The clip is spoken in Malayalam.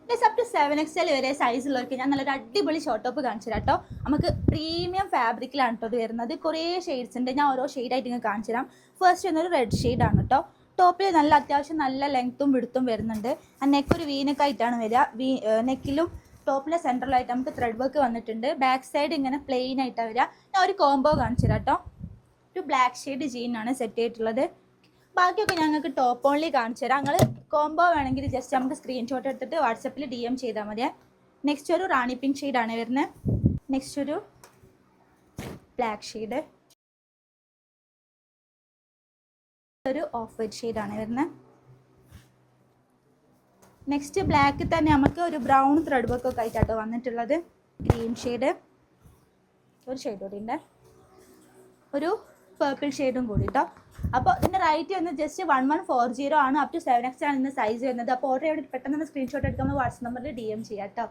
പ്ലസ് അപ് ടു 7XL വരെ സൈസുള്ളവർക്ക് ഞാൻ നല്ലൊരു അടിപൊളി ഷോർട്ട് ടോപ്പ് കാണിച്ചു തരാം കേട്ടോ. നമുക്ക് പ്രീമിയം ഫാബ്രിക്കിലാണ് കേട്ടോ ഇത് വരുന്നത്. കുറേ ഷെയ്ഡ്സ് ഉണ്ട്, ഞാൻ ഓരോ ഷെയ്ഡായിട്ട് നിങ്ങൾക്ക് കാണിച്ചു തരാം. ഫസ്റ്റ് എന്നൊരു റെഡ് ഷെയ്ഡാണ് കേട്ടോ. ടോപ്പിൽ നല്ല അത്യാവശ്യം നല്ല ലെങ്ത്തും വിടുത്തും വരുന്നുണ്ട്. ആ നെക്ക് ഒരു വീനൊക്കെ ആയിട്ടാണ് വരിക. നെക്കിലും ടോപ്പിലെ സെൻട്രലായിട്ട് നമുക്ക് ത്രെഡ് വർക്ക് വന്നിട്ടുണ്ട്. ബാക്ക് സൈഡ് ഇങ്ങനെ പ്ലെയിൻ ആയിട്ടാണ് വരിക. ഞാൻ ഒരു കോംബോ കാണിച്ചു തരാം കേട്ടോ. ഒരു ബ്ലാക്ക് ഷെയ്ഡ് ജീനാണ് സെറ്റ് ചെയ്തിട്ടുള്ളത്. ബാക്കിയൊക്കെ ഞങ്ങൾക്ക് ടോപ്പ് ഓൺലി കാണിച്ചു തരാം. നിങ്ങൾ കോംബോ വേണമെങ്കിൽ ജസ്റ്റ് നമുക്ക് സ്ക്രീൻഷോട്ട് എടുത്തിട്ട് വാട്സപ്പിൽ DM ചെയ്താൽ മതി. നെക്സ്റ്റ് ഒരു റാണി പിങ്ക് ഷെയ്ഡാണ് വരുന്നത്. നെക്സ്റ്റ് ഒരു ബ്ലാക്ക് ഷെയ്ഡ്, ഒരു ഓഫ് വൈറ്റ് ഷെയ്ഡാണ് വരുന്നത്. നെക്സ്റ്റ് ബ്ലാക്കിൽ തന്നെ നമുക്ക് ഒരു ബ്രൗൺ ത്രെഡ് വർക്കൊക്കെ ആയിട്ടാട്ടോ വന്നിട്ടുള്ളത്. ഗ്രീൻ ഷെയ്ഡ്, ഒരു ഷെയ്ഡ് കൂടി ഉണ്ട്, ഒരു പേർപ്പിൾ ഷെയ്ഡും കൂടി കേട്ടോ. അപ്പോൾ ഇതിൻ്റെ റേറ്റ് വന്ന് ജസ്റ്റ് 1140 ആണ്. അപ് ടു 7X ആണ് ഇന്ന് സൈസ് വരുന്നത്. അപ്പോൾ ഓർഡർ ചെയ്തിട്ട് പെട്ടെന്ന് സ്ക്രീൻഷോട്ട് എടുക്കുമ്പോൾ വാട്സ്ആപ്പ് നമ്പറിൽ DM ചെയ്യാം കേട്ടോ.